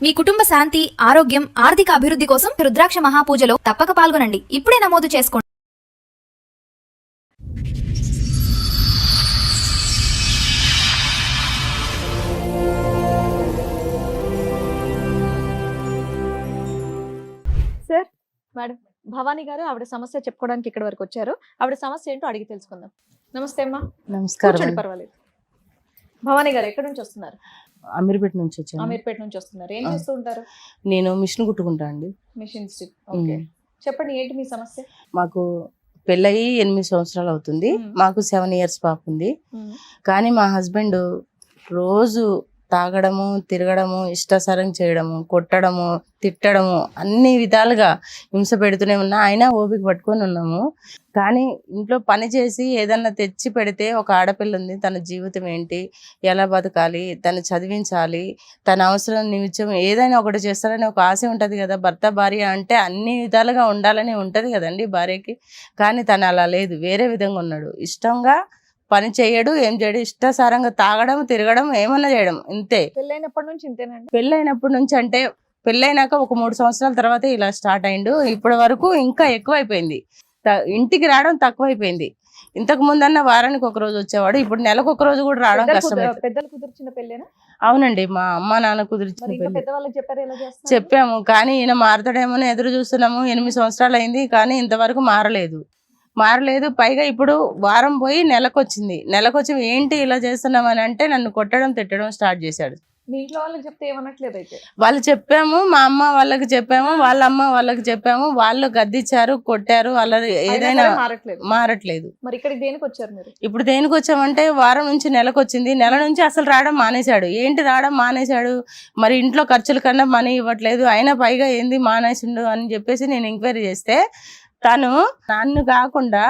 మీ కుటుంబ శాంతి, ఆరోగ్యం, ఆర్థిక అభివృద్ధి కోసం రుద్రాక్ష మహాపూజలో తప్పక పాల్గొనండి. ఇప్పుడే నమోదు చేసుకోండి. సార్, మేడం భవానీ గారు ఆవిడ సమస్య చెప్పుకోవడానికి ఇక్కడ వరకు వచ్చారు. ఆవిడ సమస్య ఏంటో అడిగి తెలుసుకుందాం. నమస్తే అమ్మా. నమస్కారం. కూర్చోండి, పర్వాలేదు. భవానీ గారు ఎక్కడి నుంచి వస్తున్నారు? అమీర్పేట నుంచి వచ్చాను. అమీర్పేట నుంచి వస్తున్నారు. ఏం చేస్తూ ఉంటారు? నేను మిషన్ కుట్టుకుంటా అండి. Machine stitch. ఓకే, చెప్పండి ఏంటి మీ సమస్య? మాకు పెళ్ళయి 8 సంవత్సరాలు అవుతుంది. మాకు 7 years పాప ఉంది. కానీ మా హస్బెండ్ రోజు తాగడము, తిరగడము, ఇష్టాసారం చేయడము, కొట్టడము, తిట్టడము, అన్ని విధాలుగా హింస పెడుతూనే ఉన్నా. అయినా ఓపిక పట్టుకొని ఉన్నాము. కానీ ఇంట్లో పని చేసి ఏదన్నా తెచ్చి పెడితే ఒక ఆడపిల్ల ఉంది, తన జీవితం ఏంటి, ఎలా బతకాలి, తను చదివించాలి, తన అవసరం నిమిత్తం ఏదైనా ఒకటి చేస్తారని ఒక ఆశ ఉంటుంది కదా. భర్త భార్య అంటే అన్ని విధాలుగా ఉండాలని ఉంటుంది కదండి భార్యకి. కానీ తను అలా లేదు, వేరే విధంగా ఉన్నాడు. ఇష్టంగా పని చేయడు, ఏం చేయడు, ఇష్టాసారంగా తాగడం, తిరగడం, ఏమన్నా చేయడం, ఇంతే. పెళ్ళైనప్పటి నుంచి ఇంతేనండి? పెళ్ళైనప్పటి నుంచి అంటే పెళ్ళైనాక ఒక 3 సంవత్సరాల తర్వాత ఇలా స్టార్ట్ అయిండు. ఇప్పటి వరకు ఇంకా ఎక్కువైపోయింది. ఇంటికి రావడం తక్కువైపోయింది. ఇంతకు ముందన్న వారానికి ఒక రోజు వచ్చేవాడు, ఇప్పుడు నెలకు ఒక రోజు కూడా రావడం కష్టమైంది. పెద్దలు కుదిర్చిన పెళ్ళేనా? అవునండి, మా అమ్మ నాన్న కుదిర్చిన పెళ్లి. పెద్దవాళ్ళకి చెప్పారు, ఎలా చేస్తారు? చెప్పాము, కానీ ఈయన మారతాడేమో ఎదురు చూస్తున్నాము. 8 సంవత్సరాలు అయింది, కానీ ఇంతవరకు మారలేదు. పైగా ఇప్పుడు వారం పోయి నెలకొచ్చింది. నెలకొచ్చి ఏంటి ఇలా చేస్తున్నామని అంటే నన్ను కొట్టడం, తిట్టడం స్టార్ట్ చేశాడు. మీ ఇంట్లో వాళ్ళకి చెప్తే ఏమనట్లేదు? అయితే వాళ్ళు చెప్పాము, మా అమ్మ వాళ్ళకి చెప్పాము, వాళ్ళ అమ్మ వాళ్ళకి చెప్పాము. వాళ్ళు గద్దిచ్చారు, కొట్టారు, వాళ్ళ ఏదైనా మారట్లేదు. మరి ఇక్కడికి దేనికి వచ్చారు మీరు? ఇప్పుడు దేనికి వచ్చామంటే వారం నుంచి నెలకొచ్చింది. నెల నుంచి అసలు రావడం మానేశాడు. ఏంటి రావడం మానేశాడు, మరి ఇంట్లో ఖర్చుల కన్నా మనీ ఇవ్వట్లేదు, అయినా పైగా ఏంది మానేసిండు అని చెప్పేసి నేను ఎంక్వైరీ చేస్తే తను నన్ను కాకుండా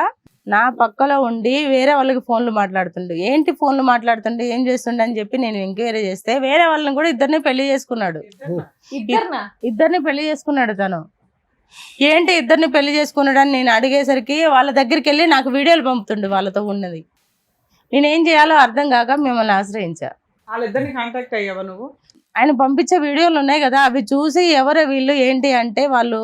నా పక్కలో ఉండి వేరే వాళ్ళకి ఫోన్లు మాట్లాడుతుండు. ఏంటి ఫోన్లు మాట్లాడుతుండే, ఏం చేస్తుండే అని చెప్పి నేను ఎంక్వైరీ చేస్తే వేరే వాళ్ళని కూడా ఇద్దరిని పెళ్లి చేసుకున్నాడు. ఇద్దరిని పెళ్లి చేసుకున్నాడు తను. ఏంటి ఇద్దరిని పెళ్లి చేసుకున్నాడు అని నేను అడిగేసరికి వాళ్ళ దగ్గరికి వెళ్ళి నాకు వీడియోలు పంపుతుండు వాళ్ళతో ఉన్నది. నేనేం చేయాలో అర్థం కాక మిమ్మల్ని ఆశ్రయించా. వాళ్ళిద్దరిని కాంటాక్ట్ అయ్యావా నువ్వు? ఆయన పంపించే వీడియోలు ఉన్నాయి కదా, అవి చూసి ఎవరు వీళ్ళు ఏంటి అంటే వాళ్ళు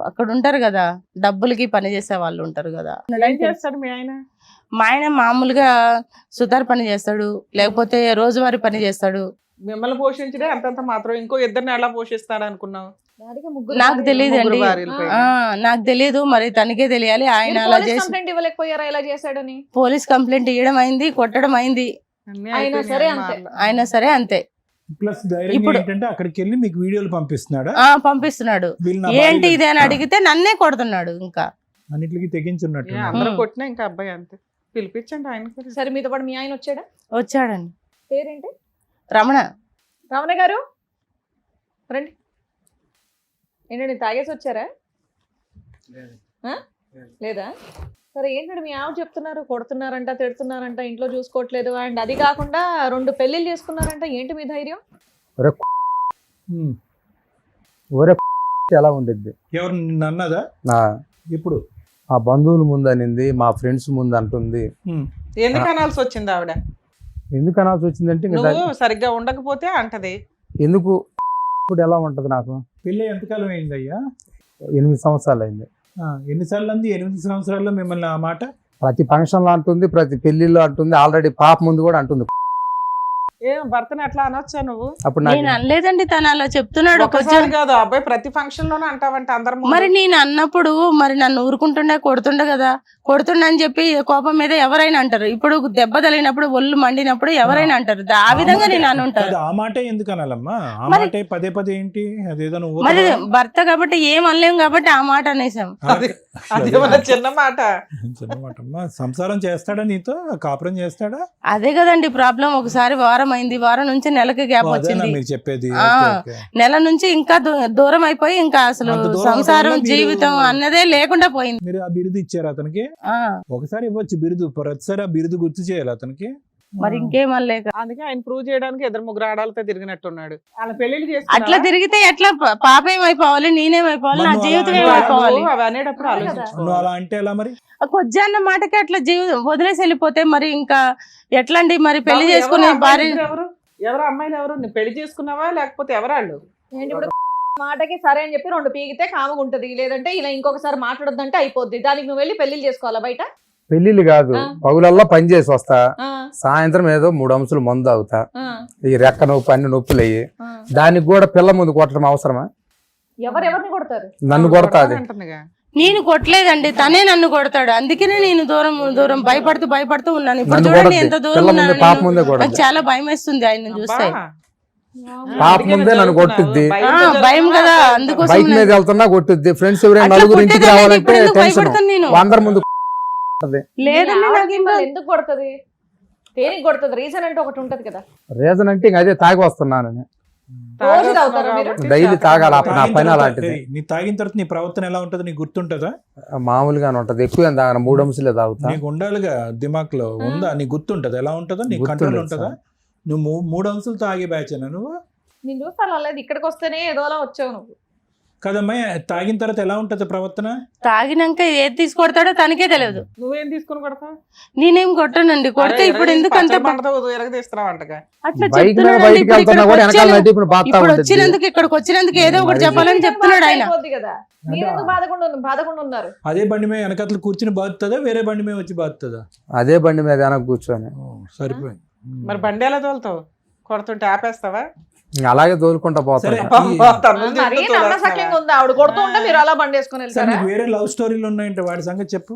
అక్కడ ఉంటారు కదా, డబ్బులకి పని చేసే వాళ్ళు ఉంటారు కదా. ఏం చేస్తాడు మీ ఆయన? మా ఆయన మామూలుగా సుతార్ పని చేస్తాడు, లేకపోతే రోజువారీ పని చేస్తాడు. మిమ్మల్ని పోషించడే అంతంత మాత్రం, ఇంకో ఇద్దరిని ఎలా పోషిస్తాడు అనుకున్నావు? నాకు తెలియదు అండి, నాకు తెలియదు, మరి తనకే తెలియాలి. ఆయన అలా చేసి ఇవ్వలేకపోయారా ఇలా చేశాడని? పోలీస్ కంప్లైంట్ ఇవ్వడం అయింది, కొట్టడం అయింది. అయినా సరే అంతే. ప్లస్ ఇప్పుడు ఏంటంటే అక్కడికి వెళ్ళి మీకు వీడియోలు పంపిస్తున్నాడు. ఏంటి ఇది అని అడిగితే నన్నే కొడుతున్నాడు. ఇంకా అన్నిటికి తెగించున్నట్టు అందరూ కొట్టినా ఇంకా అబ్బాయి అంతే. పిలిపించండి ఆయన. సరే, మీతో పాటు మీ ఆయన వచ్చాడా? వచ్చాడండి. పేరేంటి? రమణ. రమణ గారు రండి. ఏంటండి తాగేసి వచ్చారా? లేదా? సరే, ఏంటంటే మీ ఆవిడ చెప్తున్నారు కొడుతున్నారంట, తిడుతున్నారంట, ఇంట్లో చూసుకోవట్లేదు, అండ్ అది కాకుండా 2 పెళ్లిళ్ళు చేసుకున్నారంట. ఏంటి మీ ధైర్యం? ఎలా ఉండిద్ది? ఎవరు నిన్ను అన్నదా? ఇప్పుడు మా బంధువుల ముందు అనింది, మా ఫ్రెండ్స్ ముందు అంటుంది. ఎందుకు అనాల్సి వచ్చింది ఆవిడ? ఎందుకు అనాల్సి వచ్చిందంటే నువ్వు సరిగ్గా ఉండకపోతే అంటది. ఎందుకు ఇప్పుడు ఎలా ఉంటది? నాకు పెళ్ళి ఎంతకాలం అయింది అయ్యా? 8 సంవత్సరాలు అయింది. ఎన్నిసార్లు అంది 8 సంవత్సరాల్లో మిమ్మల్ని ఆ మాట? ప్రతి ఫంక్షన్లో అంటుంది, ప్రతి పెళ్లిలో అంటుంది, ఆల్రెడీ పాప ముందు కూడా అంటుంది. ఏం భర్తని ఎట్లా అనొచ్చా నువ్వు? అప్పుడు నేను అనలేదండి, తను అలా చెప్తున్నాడు. ఒకసారి కాదు, అబ్బాయి ప్రతి ఫంక్షన్ లోనే అంటావంటే అందరు. మరి నేను అన్నప్పుడు మరి నన్ను ఊరుకుంటుండే, కొడుతుండే కదా. కొడుతుండే అని చెప్పి కోపం మీద ఎవరైనా అంటారు. ఇప్పుడు దెబ్బ తగిలినప్పుడు, ఒళ్ళు మండినప్పుడు ఎవరైనా అంటారు. ఆ విధంగా నేను అనుంటాను. ఆ మాట ఎందుకు అనాలమ్మా? ఆ మాట పదే పదే ఏంటి? అదేదో మరి భర్త కాబట్టి ఏం అనలేము కాబట్టి ఆ మాట అనేసాం. చిన్న మాట. చిన్న మాట అమ్మా. సంసారం చేస్తాడా నీతో? కాపురం చేస్తాడా? అదే కదండి ప్రాబ్లం. ఒకసారి వారం అయింది, వారం నుంచి నెలకి గ్యాప్ వచ్చింది. చెప్పేది నెల నుంచి ఇంకా దూరం అయిపోయి ఇంకా అసలు సంసారం, జీవితం అన్నదే లేకుండా పోయింది. మీరు ఆ బిరుదు ఇచ్చారు అతనికి? ఒకసారి ఇవ్వచ్చు బిరుదు, ప్రతిసారి ఆ బిరుదు గుర్తు చేయాలి అతనికి. మరి ఇంకేమనలేక అందుకే ఆయన ప్రూవ్ చేయడానికి 2-3 ఆడాలతో తిరిగినట్టున్నాడు. అలా పెళ్లి చేసి అట్లా తిరిగితే ఎట్లా? పాప ఏమైపోవాలి, నేనేమైపోవాలి, నా జీవితం ఏమైపోవాలి? అవి అనేటప్పుడు ఆలోచించు. అలా అంటే ఎలా మరి? కొజ్జన్న మాటకి అట్లా వదిలేసి వెళ్ళిపోతే మరి ఇంకా ఎట్లా అండి? మరి పెళ్లి చేసుకునే భార్య ఎవరు అమ్మాయిలు ఎవరు? నువ్వు పెళ్లి చేసుకున్నావా లేకపోతే ఎవరాళ్ళు? ఏంటి ఇప్పుడు మాటకి సరే అని చెప్పి 2 పీగితే కామగా ఉంటది, లేదంటే ఇలా ఇంకొకసారి మాట్లాడొద్దంటే అయిపోద్ది. దానికి నువ్వు వెళ్ళి పెళ్లిళ్ళు చేసుకోవాలా బయట? పెళ్లిళ్ళు కాదు, ఆ. పగులల్లా పని చేసి వస్తా, ఆ, సాయంత్రం ఏదో 3 అంశాలు మందు అవుతా, ఆ, ఈ రెక్క నొప్పి అన్ని నొప్పులు అయ్యి, ఆ. దానికి కూడా పిల్ల ముందు కొట్టడం అవసరమా? ఎవరెవరిని కొడతారు? నన్ను కొడతాది. అంటుందిగా. నేను కొట్టలేదండి, తనే నన్ను కొడతాడు. అందుకనే నేను దూరం భయపడుతూ ఉన్నాను. ఇప్పుడు నన్ను చూడండి కొడద్ది. ఎంత దూరం పిల్ల ముందే, ఉన్నానో పాప నేను. ముందే నాకు కొడద్ది. చాలా భయం వేస్తుంది ఆయన చూస్తే. అబ్బా. పాప అందుకే ముందే నన్ను కొట్టుద్ది. భయం కదా, అందుకోసం బైక్ మీద వెళ్తున్నా కొట్టుద్ది. ఫ్రెండ్స్ ఎవరైనా అట్లా నలుగురు ఇంటికి కొట్టేదాన్ని, రావాలంటే ఇప్పుడు ఎందుకు టెన్షన్. భయపడతాను నేను? అందరి ముందు లేదండి, ఆవిడ నాకు ఇంకా మిమ్మల్ని ఎందుకు కొడుతుంది? దేనికి కొడుతుంది? రీజన్ అంటే ఒకటి ఉంటది కదా. రీజన్ అంటే ఇంక అదే తాగి వస్తున్నానని. రోజు తాగుతారా మీరు? డైలీ తాగాలి, నా తాగిన పైన తర్వాత- అలాంటిది. ఏయ్, నీ తాగిన తర్వాత నీ ప్రవర్తన ఎలా ఉంటది నీకు గుర్తుంటదా? మామూలుగానే ఉంటది, ఎక్కువ ఏం తాగను, 3 అంశాలే తాగుతా. నీకు ఉండాలిగా దిమాక్ లో ఉందా? నీకు గుర్తుంటదా ఎలా ఉంటుందో? నీకు గుర్తుండదు కంట్రోల్ ఉంటదా? సార్. నువ్వు 3 అంశాలు తాగే బ్యాచేనా నువ్వు? నేను చూస్తాను లేదు, ఇక్కడికి వస్తేనే ఏదోలా వచ్చావు నువ్వు. కదమ్మా, తాగిన తర్వాత ఎలా ఉంటది ప్రవర్తన? తాగినాక ఏది తీసుకొడతాడో తనకే తెలియదు. నువ్వేం తీసుకుని కొడతావు? నేనేం కొట్టానండి, కొడితే ఇప్పుడు ఎందుకు అంత ఎరగదీస్తున్నావు అంటగా. అట్లా బైక్ మీద చెప్తున్నాడు. బయటికి వెళ్తున్నా కూడా వెనకాల నడి ఇప్పుడు బాధ ఇప్పుడు ఉంటుంది. వచ్చినందుకు ఇక్కడికి వచ్చినందుకు ఏదో ఒకటి మరి చెప్పాలని చెప్తున్నాడు ఆయన. అయిపోద్ది కదా. మీరు ఎందుకు బాధకుండా ఉన్నారు? అదే బండి మీద వెనకట్లు కూర్చుని బాగుతుందా, వేరే బండి మీద వచ్చి బాగుతుందా? అదే బండి మీద వెనక కూర్చొని సరిపోయింది. మరి బండి ఎలా తోలుతావు? కొడుతుంటే ఆపేస్తావా? ఇంక అలాగే తోలుకుంటా సరే, పోతాను. మరీ నమ్మసక్యంగా ఉంది. ఆవిడ కొడుతూ ఉంటే మీరు అలా బండి వేసుకుని సరే, వెళ్తారా? నీకు వేరే లవ్ స్టోరీలు ఉన్నాయంటే వాడి సంగతి చెప్పు.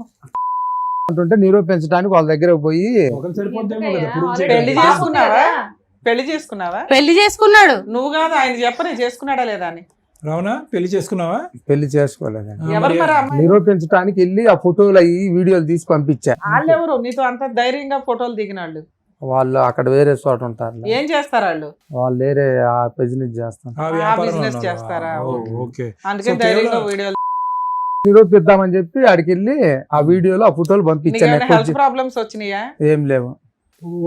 అంటుంటే నిరూపించడానికి వాళ్ళ దగ్గర పోయి ఒకరు సరిపోద్దేమో కదా ఎందుకయ్యా? prove ఆల్రెడీ పెళ్లి చేయడానికి. చేసుకున్నావా? చేసుకున్నావా? పెళ్లి చేసుకున్నావా? పెళ్లి చేసుకున్నాడు. నువ్వు కాదు, ఆయన చెప్పని చేసుకున్నాడా లేదా అని. రావనా, పెళ్లి చేసుకున్నావా? పెళ్లి చేసుకోలేదండి. ఆ, ఎవరు మరి మరి అమ్మాయి? నిరూపించడానికి వెళ్ళి ఆ ఫోటోలు అయ్యి వీడియోలు తీసి పంపించా. వాళ్ళెవరు నీతో అంత ధైర్యంగా ఫోటోలు దిగిన వాళ్ళు? వాళ్ళు అక్కడ వేరే చోట ఉంటారు, ఏం చేస్తారు వాళ్ళు? వాళ్ళు వేరే ఆ బిజినెస్ చేస్తాను. ఆ వ్యాపారం business ఉన్నావా? చేస్తారా? ఓ, ఓకే. అందుకని So, ధైర్యంగా కేవలం- వీడియోలు. నిరూపిద్దామని చెప్పి ఆడికి వెళ్ళి ఆ వీడియోలో ఆ ఫోటోలు పంపించాను. నీకు హెల్త్ ప్రాబ్లమ్స్ వచ్చినాయా? ఏం లేవు,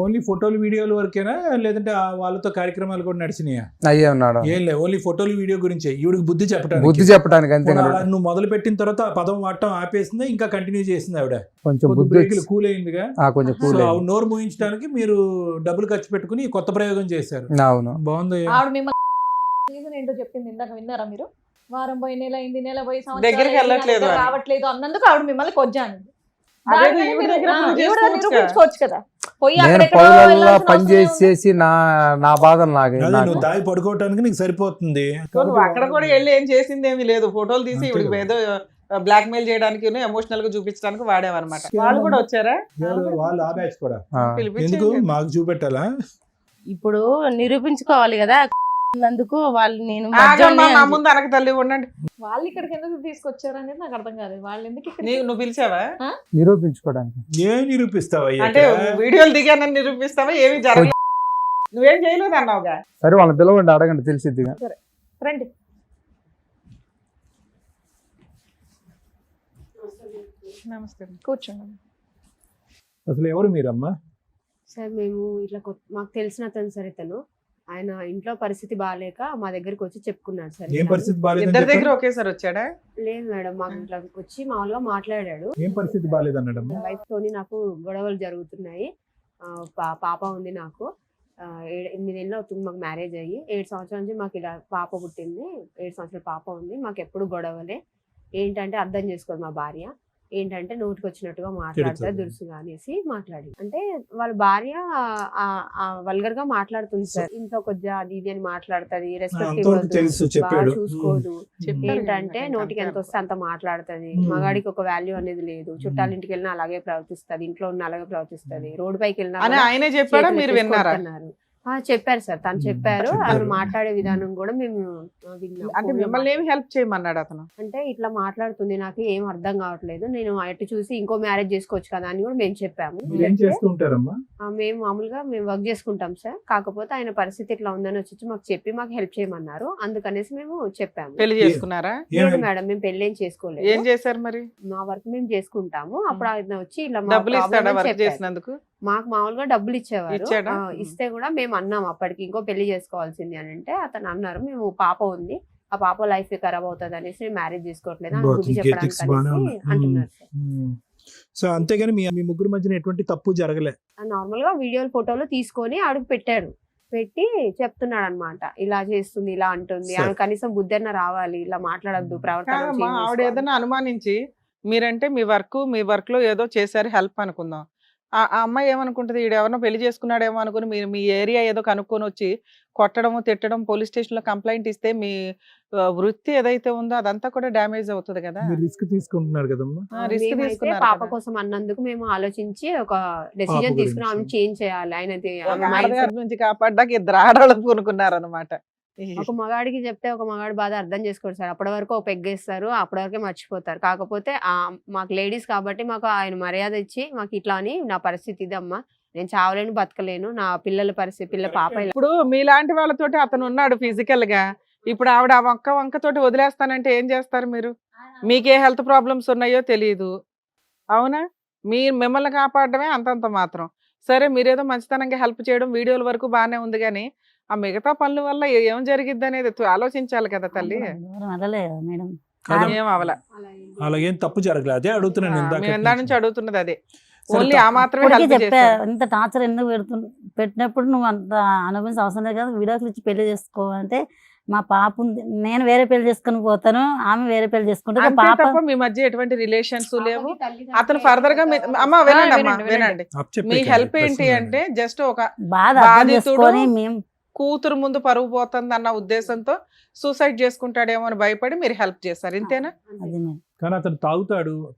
ఓన్లీ ఫోటోలు వీడియోలు వరకేనా, లేదంటే వాళ్ళతో కార్యక్రమాలు కూడా నడిచినాయా? అయ్యే ఉన్నాడు. ఏం లేదు, ఓన్లీ ఫోటోలు వీడియో గురించే. ఈవిడికి బుద్ధి చెప్పడానికి. బుద్ధి చెప్పడానికి అంతే పోనీ కదా. అలా నువ్వు మొదలు పెట్టిన తర్వాత ఆ పదం వాడటం ఆపేసిందా, ఇంకా కంటిన్యూ చేసింది ఆవిడ? కొంచెం బుద్ధి బ్రేకులు కూల్ అయిందిగా. కొంచెం సో కూల్ ఆవిడ నోరు మూయించడానికి మీరు డబ్బులు ఖర్చు పెట్టుకుని ఈ కొత్త ప్రయోగం చేశారు. అవును. బాగుంది. ఆవిడ మిమ్మల్ని రీజన్ ఏంటో చెప్పింది ఇందాక, విన్నారా మీరు? వారం పోయి నెల అయింది, నెల పోయి సంవత్సరాలు దగ్గరికి అయింది, నా వెళ్ళట్లేదు దగ్గర అని. రావట్లేదు అన్నందుకు ఆవిడ మిమ్మల్ని కొజ్జాను. అదేదో ఈవిడ దగ్గర prove చేసుకోవచ్చుగా. కదా. పోయి నేను అక్కడెక్కడో పౌలల్లా వెళ్ళాల్సిన పని అవసరం ఏముంది? చేసి నా బాధలు అదే నాకు నువ్వు దాగి పడుకోవటానికి నీకు సరిపోతుంది. సో నువ్వు అక్కడ కూడా వెళ్ళి ఏం చేసింది ఏమీ లేదు. ఫోటోలు తీసి అంతే ఇవిడికి కదా. ఏదో బ్లాక్ మెయిల్ చేయడానికి ఎమోషనల్ గా చూపించడానికి వాడేవన్నమాట. వాళ్ళు కూడా వచ్చారా? ఎవరు? వాళ్ళు ఆ బ్యాచ్ కూడా. ఎందుకు పిలిపించి మాకు చూపెట్టాలా? ఇప్పుడు నిరూపించుకోవాలి కదా, అందుకు వాళ్ళు నేను ఆగమ్మా, మధ్యలోనే మా ముందు అనక తల్లి ఉండండి. వాళ్ళు ఇక్కడికి ఎందుకు తీసుకొచ్చారు అనేది నాకు అర్థం కాలేదు. వాళ్ళు ఎందుకు ఇక్కడ నువ్వు పిలిచావా? నిరూపించుకోవడానికి. ఏం నిరూపిస్తావయ్యా అంటే ఇక్కడ? వీడియోలు దిగానని నిరూపిస్తావా? ఏమి జరగలేదు, నువ్వేం చేయలేదు అన్నావుగా. సరే వాళ్ళని పిలవండి, అడగండి, తెలిసిద్దిగా. రండి. నమస్తే. కూర్చోండి. అసలు ఎవరు మీరమ్మా? సార్ మేము ఇట్లా మాకు తెలిసిన అతను సార్, ఇతను ఆయన ఇంట్లో పరిస్థితి బాగాలేక మా దగ్గరికి వచ్చి చెప్పుకున్నాడు సార్. ఏం పరిస్థితి బాగాలేదని ఇద్దరి దగ్గర చెప్పారు? ఒకేసారి వచ్చాడా? లేదు మేడం, మాకు ఇట్లా వచ్చి మామూలుగా మాట్లాడాడు. ఏం పరిస్థితి బాగాలేదన్నాడమ్మా? వైఫ్ తోని నాకు గొడవలు జరుగుతున్నాయి, పాప ఉంది నాకు, 8 ఏళ్ళు అవుతుంది మాకు మ్యారేజ్ అయ్యి. 7 సంవత్సరాల నుంచి మాకు ఇలా పాప పుట్టింది, 7 సంవత్సరాల పాప ఉంది, మాకు ఎప్పుడు గొడవలే. ఏంటంటే అర్థం చేసుకోదు మా భార్య, ఏంటంటే నోటికి వచ్చినట్టుగా మాట్లాడతారు, దురుసుగా అనేసి మాట్లాడి. అంటే వాళ్ళ భార్య వల్గర్ గా మాట్లాడుతుంది సార్. ఇంట్లో కొద్దిగా అది ఇది అని మాట్లాడుతుంది, రెస్పెక్ట్ అంతవరకు తెలుసు, ఇవ్వదు, బాగా చెప్పాడు. చూసుకోదు. చెప్పారు ఏంటంటే కదా, నోటికి ఎంత వస్తే అంత మాట్లాడుతుంది, మ్మ్. మగాడికి ఒక వాల్యూ అనేది లేదు. చుట్టాల ఇంటికి వెళ్ళినా అలాగే ప్రవర్తిస్తుంది, ఇంట్లో ఉన్న అలాగే ప్రవర్తిస్తుంది, రోడ్డు పైకి వెళ్ళినా అని కూడా ఆయనే చెప్పాడా? చేతులు మీరు ఎత్తేసి విన్నారా? కొడుతున్నారు. చెప్పారు సార్, తను చెప్పారు. చెప్పారు. ఆవిడ మాట్లాడే విధానం కూడా మేము విన్నాం. అంటే మిమ్మల్ని ఏమి హెల్ప్ చేయమన్నాడు అతను? అంటే ఇట్లా మాట్లాడుతుంది, నాకు ఏం అర్థం కావట్లేదు, నేను అటు చూసి ఇంకో మ్యారేజ్ చేసుకోవచ్చు కదా అని కూడా మేము చెప్పాము. మీరు ఏం చేస్తూ ఉంటారమ్మా? మేము మామూలుగా మేము వర్క్ చేసుకుంటాం సార్, కాకపోతే ఆయన పరిస్థితి ఇట్లా ఉందని వచ్చి మాకు చెప్పి మాకు హెల్ప్ చేయమన్నారు, అందుకనేసి మేము చెప్పాము. పెళ్లి చేసుకున్నారా? లేదు మేడం, మేము పెళ్లి ఏం చేసుకోలేదు, ఏం చేశారు మరి? మా వర్క్ మేము చేసుకుంటాము. అప్పుడు ఆయన వచ్చి ఇలా మా డబ్బులు problem ఇస్తాడా అని వర్క్ చెప్పారు. చేసినందుకు? మాకు మామూలుగా డబ్బులు ఇచ్చేవారు. ఇచ్చాడా? ఇస్తే కూడా మేము అన్నాం అప్పటికి ఇంకో పెళ్లి చేసుకోవాల్సింది అని అంటే అతను అన్నారు, మేము పాప ఉంది, ఆ పాప లైఫ్ ఖరాబ్ అవుతుంది అనేసి మ్యారేజ్ చేసుకోవట్లేదు అని బుద్ధి చెప్పడానికి అనేసి అంటున్నారు సార్. సో అంతేగాని మీ ముగ్గురు మధ్యన ఎటువంటి తప్పు జరగలే. నార్మల్ గా వీడియోలు ఫోటోలు తీసుకొని అడుగు పెట్టాడు, పెట్టి చెప్తున్నాడు అనమాట, ఇలా చేస్తుంది, ఇలా అంటుంది, సరే. ఆమె కనీసం బుద్ధి అన్న రావాలి, ఇలా మాట్లాడద్దు, ప్రవర్తన కాదమ్మా, change ఆవిడ చేసుకోవాలి. ఏదైనా అనుమానించి మీరంటే మీ వర్క్ లో ఏదో చేశారు హెల్ప్ అనుకుందాం, ఆ అమ్మాయి ఏమనుకుంటది, ఈడు ఎవరినో పెళ్లి చేసుకున్నాడేమో అనుకుని మీరు మీ ఏరియా ఏదో కనుక్కొని వచ్చి కొట్టడము తిట్టడం పోలీస్ స్టేషన్ లో కంప్లైంట్ ఇస్తే మీ వృత్తి ఏదైతే ఉందో అదంతా కూడా డ్యామేజ్ అవుతుంది కదా. మీరు రిస్క్ తీసుకుంటున్నారు కదమ్మా. రిస్క్ మేమైతే తీసుకున్నారు పాప కదా. కోసం అన్నందుకు మేము ఆలోచించి ఒక డెసిజన్ గురించి. తీసుకున్నాం, ఆమె చేంజ్ చేయాలి. ఆయనది ఒక ఆమె mindset ఆడదారి నుంచి కాపాడ్డాక ఇద్దరు ఆడవాళ్ళకు పూనుకున్నారు అనమాట. ఒక మగాడికి చెప్తే ఒక మగాడు బాధ అర్థం చేసుకోరు సార్. అప్పటి వరకు ఒక పెగ్గేస్తారు, అప్పటి వరకే మర్చిపోతారు. కాకపోతే మాకు లేడీస్ కాబట్టి మాకు ఆయన మర్యాద ఇచ్చి మాకు ఇట్లా అని నా పరిస్థితి ఇదమ్మా, నేను చావలేను బతకలేను, నా పిల్లల పరిస్థితి, పిల్ల పాప ఇలా ఇప్పుడు మీలాంటి వాళ్ళతోటి అతను ఉన్నాడు ఫిజికల్ గా, ఇప్పుడు ఆవిడ ఆ వంకతోటి వదిలేస్తానంటే ఏం చేస్తారు మీరు? మీకే హెల్త్ ప్రాబ్లమ్స్ ఉన్నాయో తెలియదు, అవునా? మిమ్మల్ని కాపాడడమే అంతంత మాత్రం. సరే మీరేదో మంచితనంగా హెల్ప్ చేయడం వీడియోల వరకు బాగానే ఉంది, కానీ ఆ మిగతా పనుల వల్ల ఏం జరిగిద్ది అనేది ఆలోచించాలి కదా తల్లి. వెళ్ళలే కదా మేడం. కాదమ్మా. ఏం అవల అలాగేం తప్పు జరగలేదు, అదే అడుగుతున్నాను ఇందాక మేము ఎందా నుంచి అడుగుతున్నది అదే. సరే, ఓన్లీ ఆ మాత్రమే ఇప్పటికీ హెల్ప్ చెప్పా, చేశారు. ఇంత టార్చర్ ఎందుకు పెట్టినప్పుడు నువ్వు అంత అనుభవించిన అవసరం లేదు కదా, విడాకులు ఇచ్చి పెళ్లి చేసుకోవాలంటే మా పాప ఉంది, నేను వేరే పెళ్లి చేసుకుని పోతాను, ఆమె వేరే పెళ్లి చేసుకుంటే అంతే పాప తప్ప మీ మధ్య ఎటువంటి రిలేషన్స్ లేవు. పాపకి తల్లి అతను చనిపోయి ఫర్దర్ గా అమ్మ వినండి అమ్మా వినండి, అప్పచెప్పే మీ కాదు, హెల్ప్ ఏంటి ప్రశ్నలు అంటే జస్ట్ ఒక బాధ అర్థం బాధితుడు చేసుకొని మేము కూతురు ముందు పరువు పోతుంది అన్న ఉద్దేశంతో సూసైడ్ చేసుకుంటాడేమో అని భయపడి మీరు హెల్ప్ చేస్తారు, ఇంతేనా? అది మేడం. కానీ అతను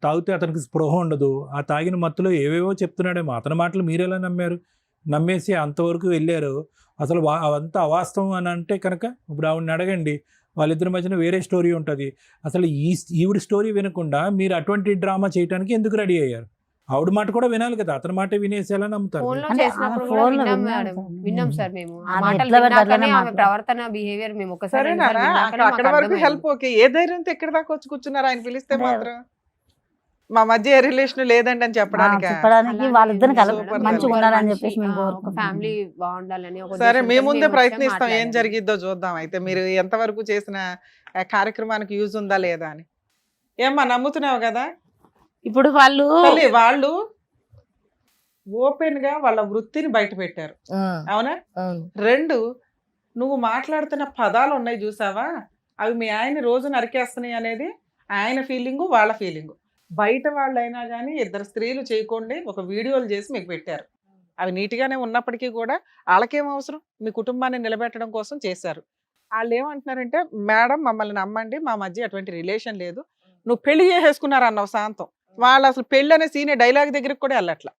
తాగితే అతనికి స్పృహ ఉండదు, ఆ తాగిన మత్తులో ఏవేవో చెప్తున్నాడేమో. అతని మాటలు మీరు ఎలా నమ్మారు? నమ్మేసి అంతవరకు వెళ్ళారు. అసలు అవంతా అవాస్తవం అని అంటే కనుక ఇప్పుడు ఆవిడని అడగండి, వాళ్ళిద్దరి మధ్యన వేరే స్టోరీ ఉంటుంది. అసలు ఈవిడ స్టోరీ వినకుండా మీరు అటువంటి డ్రామా చేయడానికి ఎందుకు రెడీ అయ్యారు? ఆవిడ మాట కూడా వినాలి కదా, అతని మాట వినేసి ఎలా నమ్ముతారు? ఫోన్ లో అంటే చేసినప్పుడు ఆమె కూడా phone లో విన్నాం విన్నాం మేడం, సార్. విన్నాం సార్ మేము. ఆ ఆమె మాటలు ఎట్లా పడితే విన్నాకనే అట్లనే ఆమె మాట్లాడు. ప్రవర్తన బిహేవియర్ మేము ఒకసారి సరే రెండుసార్లు నాన్న, విన్నాకనే అక్కడ మాకు వరకు అర్థమైంది. Help okay. ఏ ధైర్యంతో ఎక్కడి దాకా వచ్చి కూర్చున్నారు ఆయన పిలిస్తే అంటే మాత్రం? మా మధ్య ఏ రిలేషన్ లేదండి అని చెప్పడానికి. చెప్పడానికి అలానే వాళ్ళిద్దరిని ఏం లేదు సూపర్ మేడం. మంచిగా తల్లి. ఉండాలని మనిషి, చెప్పేసి మేము ఒక కోరుకుంటున్నాం. ఫ్యామిలీ బాగుండాలని ఒక సరే మీ ఉద్దేశంతో ముందే మేము వచ్చాం, ప్రయత్నిస్తాం, ఏం మాట్లాడాము. జరిగిద్దో చూద్దాం. అయితే మీరు ఎంతవరకు చేసిన కార్యక్రమానికి యూజ్ ఉందా లేదా అని. ఏమ్మా నమ్ముతున్నావు కదా ఇప్పుడు వాళ్ళు తల్లి? వాళ్ళు ఓపెన్ గా వాళ్ళ వృత్తిని బయట పెట్టారు, ఆ, అవునా? అవును. రెండు, నువ్వు మాట్లాడుతున్న పదాలు ఉన్నాయి చూసావా, అవి మీ ఆయన రోజు నరికేస్తున్నాయి అనేది ఆయన ఫీలింగు, వాళ్ళ ఫీలింగు. బయట వాళ్ళైనా కానీ ఇద్దరు స్త్రీలు చేయకుండా ఒక వీడియోలు చేసి మీకు పెట్టారు. అవి నీట్గానే ఉన్నప్పటికీ కూడా వాళ్ళకేం అవసరం, మీ కుటుంబాన్ని నిలబెట్టడం కోసం చేశారు. వాళ్ళు ఏమంటున్నారంటే, మేడం మమ్మల్ని నమ్మండి, మా మధ్య అటువంటి రిలేషన్ లేదు, నువ్వు పెళ్లి చేసేసుకున్నారు అన్నావు శాంతం. వాళ్ళు అసలు పెళ్లి అనే సీనే డైలాగ్ దగ్గరికి కూడా వెళ్ళట్లా.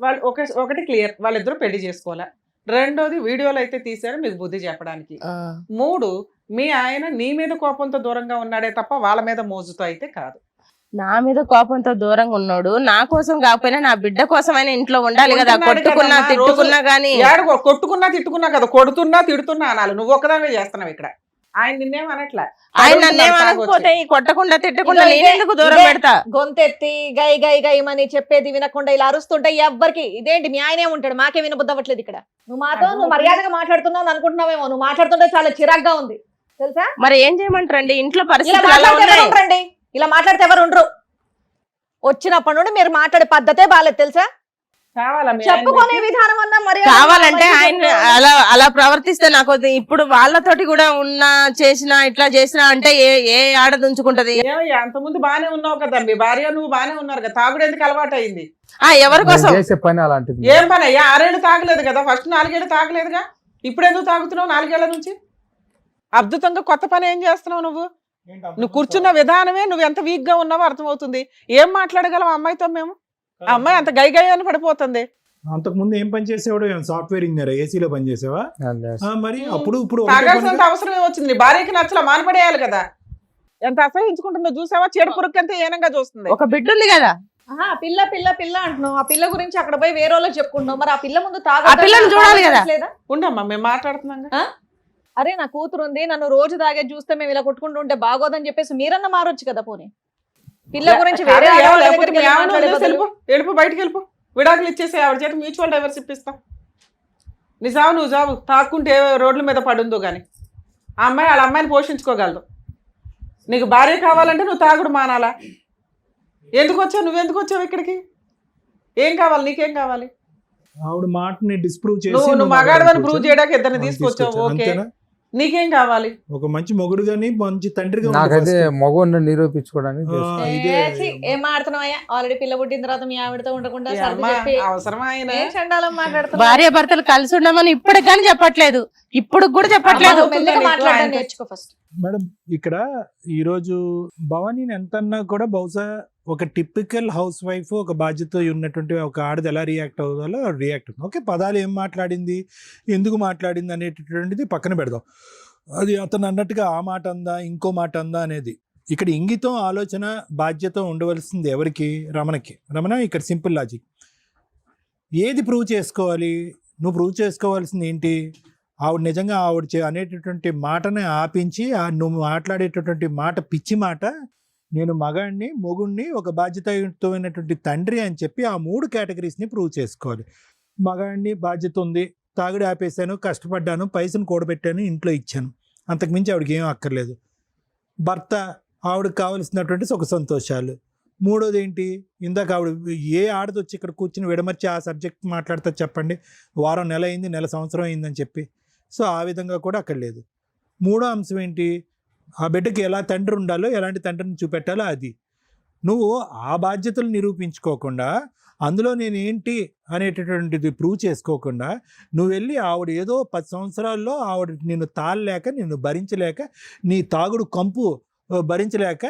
వాళ్ళు ఒకటి క్లియర్, వాళ్ళిద్దరూ పెళ్లి చేసుకోవాలా. రెండోది, వీడియోలు అయితే తీశారు మీకు బుద్ధి చెప్పడానికి. ఆ, మూడు, మీ ఆయన నీ మీద కోపంతో దూరంగా ఉన్నాడే తప్ప వాళ్ళ మీద మోజుతో అయితే కాదు. నా మీద కోపంతో దూరంగా ఉన్నాడు, నా కోసం కాకపోయినా నా బిడ్డ కోసమైనా ఇంట్లో ఉండాలి కదా. ఉంటున్నాడు కొట్టుకున్నా కదమ్మా, తిట్టుకున్నా గానీ కొట్టుకున్నా తిట్టుకున్నా కదా, కొడుతున్నా తిడుతున్నా అనాలి. నువ్వు ఒక్కదానివే చేస్తున్నావు ఇక్కడ, ఆయన నిన్నేం అనట్లా. ఆయన నన్నేమనకపోతే ఈ కొట్టకుండా తిట్టకుండా ఇదో ఇదే, నేనెందుకు దూరం ఇదే. పెడతా? గొంతెత్తి గై గై గైమని చెప్పేది వినకుండా ఇలా అరుస్తుంటే ఎవ్వరికి ఇదేంటి, మీ ఆయనే ఉంటాడు, మాకే వినబుద్ధి అవ్వట్లేదు ఇక్కడ. నువ్వు మర్యాదగా మాట్లాడుతున్నావు అనుకుంటున్నావేమో, నువ్వు మాట్లాడుతుంటే చాలా చిరాగ్గా ఉంది తెలుసా. మరి ఏం చేయమంటారండి, ఇంట్లో ఇలా పరిస్థితులు అలా మాట్లాడితే ఎవరు ఉన్నాయి. ఉండరండి, ఇలా మాట్లాడితే ఎవరు ఉండరు. వచ్చినప్పటి నుండి మీరు మాట్లాడే పద్ధతే బాలేదు తెలుసా. కావాలా మీ ఆయన చెప్పుకునే మీకు? విధానం అన్నా మర్యాద కావాలంటే మంచిగా ఆయన చెప్పుకోవాలి. అలా ప్రవర్తిస్తే నాకు వద్దు. ఇప్పుడు వాళ్ళతోటి కూడా ఉన్నా చేసినా ఇట్లా చేసినా అంటే ఏ ఆడది ఉంచుకుంటది? ఏమయ్యా, అంతకుముందు బానే ఉన్నావు కదా, మీ భార్య నువ్వు బానే ఉన్నారు కదా, తాగుడు ఎందుకు అలవాటు అయింది? ఎవరి నేను కోసం? చేసే పని అలాంటిది. ఏం పని అయ్యా, 6 ఏళ్ళు తాగలేదు కదా, ఫస్ట్ 4 ఏళ్ళు తాగలేదుగా, ఇప్పుడు ఎందుకు తాగుతున్నావు 4 ఏళ్ల నుంచి? అద్భుతంగా కొత్త పని ఏం చేస్తున్నావు నువ్వు? నువ్వు కూర్చున్న విధానమే నువ్వు ఎంత వీక్ గా ఉన్నావో అర్థమవుతుంది. ఏం మాట్లాడగలం అమ్మాయితో మేము? ఆ అమ్మాయి అంత గై గై అని పడిపోతుంది. అంతకుముందు ఏం పని చేసేవాడు? సాఫ్ట్వేర్ ఇంజనీర్, ఏసీలో పని చేసావా? మరి అప్పుడు ఇప్పుడు ఒకటే తాగాల్సినంత పనిగా- అవసరమే వచ్చింది. నీ భార్యకి నచ్చలా, మానపడేయాలి కదా. ఎంత అసహించుకుంటుందో చూసావా, చీడ పురుక్కంతా ఏనంగా చూస్తుంది. ఒక బిడ్డ ఉంది కదా, ఆహా, పిల్ల పిల్ల పిల్ల అంటున్నావు. ఆ పిల్ల గురించి అక్కడ పోయి వేరే వాళ్ళకి చెప్పుకుంటున్నావు. మరి ఆ పిల్ల ముందు ఆ పిల్లని చూడాలి కదా. లేదా? ఉండమ్మా, మేము మాట్లాడుతున్నాం. అరే నా కూతురు ఉంది, నన్ను రోజు తాగే చూస్తే మేము ఇలా కొట్టుకుంటూ ఉంటే బాగోదని చెప్పేసి మీరన్నా మారొచ్చు కదా. పోనీ పిల్ల గురించి వేరే ఆడవాళ్ళ దగ్గరికి వెళ్ళి మాట్లాడే బదులు వెళ్ళిపో, బయటకు వెళ్ళిపో, విడాకులు ఇచ్చేసే ఆవిడ చేత మ్యూచువల్ డైవర్స్ ఇప్పిస్తాం. నీ సావు నువ్వు చావు, తాక్కుంటే రోడ్ల మీద పడుందో గాని ఆ అమ్మాయి వాళ్ళ అమ్మాయిని పోషించుకోగలదు. నీకు భార్య కావాలంటే నువ్వు తాగుడు మానాలా? ఎందుకు వచ్చావు, నువ్వెందుకు వచ్చావు ఇక్కడికి? ఏం కావాలి, నీకేం కావాలి? ఆవిడ మాటని డిస్ప్రూవ్ చేసి నువ్వు మగాడవని ప్రూవ్ చేయడానికి ఇద్దరిని తీసుకొచ్చావు, ఓకే. అంతేనా? నీకేం కావాలి? ఒక మంచి మొగుడు గాని మంచి తండ్రిగా ఉండు నాకైతే first. మగవాడిని నిరూపించుకోవడానికి ఆ, చేస్తా. ఇదే ఏం మాడుతున్నావయ్యా? ఆల్రెడీ పిల్ల పుట్టిన తర్వాత మీ ఆవిడతో ఉండకుండా ఈ సర్ది అమ్మ చెప్పి అవసరమా ఆయన? ఏం చండాలం మాట్లాడుతున్నావు? భార్య భర్తలు కలిసి ఉండమని ఇప్పుడు కానీ చెప్పట్లేదు, ఇప్పుడు కూడా చెప్పట్లేదు. అమ్మ, మెల్లగా మాట్లాడడం నేర్చుకో ఫస్ట్. మేడం ఇక్కడ ఈరోజు భవానీని ఎంతన్నా కూడా బహుశా ఒక టిపికల్ హౌస్ వైఫ్, ఒక బాధ్యత ఉన్నటువంటి ఒక ఆడది ఎలా రియాక్ట్ అవ్వాలో రియాక్ట్ అవుతుంది. ఓకే, పదాలు ఏం మాట్లాడింది, ఎందుకు మాట్లాడింది అనేటటువంటిది పక్కన పెడదాం. అది అతను అన్నట్టుగా ఆ మాట అందా, ఇంకో మాట అందా అనేది. ఇక్కడ ఇంగితం, ఆలోచన, బాధ్యత ఉండవలసింది ఎవరికి? రమణకి. రమణ, ఇక్కడ సింపుల్ లాజిక్. ఏది ప్రూవ్ చేసుకోవాలి? నువ్వు ప్రూవ్ చేసుకోవాల్సింది ఏంటి? ఆవిడ నిజంగా అనేటటువంటి మాటని ఆపించి, నువ్వు మాట్లాడేటటువంటి మాట పిచ్చి మాట, నేను మగాడిని, మొగుడిని, ఒక బాధ్యతయుతమైనటువంటి తండ్రి అని చెప్పి ఆ 3 కేటగిరీస్ని ప్రూవ్ చేసుకోవాలి. మగాడిని, బాధ్యత ఉంది, తాగుడు ఆపేశాను, కష్టపడ్డాను, పైసను కూడబెట్టాను, ఇంట్లో ఇచ్చాను, అంతకుమించి ఆవిడకి ఏం అక్కర్లేదు. భర్త, ఆవిడకి కావలసినటువంటి సుఖ సంతోషాలు. మూడోది ఏంటి? ఇందాక ఆవిడ ఏ ఆడది వచ్చి ఇక్కడ కూర్చుని విడమర్చి ఆ సబ్జెక్ట్ మాట్లాడుతా చెప్పండి? వారం, నెల అయింది, నెల, సంవత్సరం అయిందని చెప్పి. సో ఆ విధంగా కూడా అక్కడ లేదు. మూడో అంశం ఏంటి? ఆ బిడ్డకి ఎలా తండ్రి ఉండాలో, ఎలాంటి తండ్రిని చూపెట్టాలో అది. నువ్వు ఆ బాధ్యతలు నిరూపించుకోకుండా, అందులో నేను ఏంటి అనేటటువంటిది ప్రూవ్ చేసుకోకుండా, నువ్వు వెళ్ళి ఆవిడ ఏదో 10 సంవత్సరాల్లో ఆవిడ నిన్ను తాళలేక, నిన్ను భరించలేక, నీ తాగుడు కంపు భరించలేక,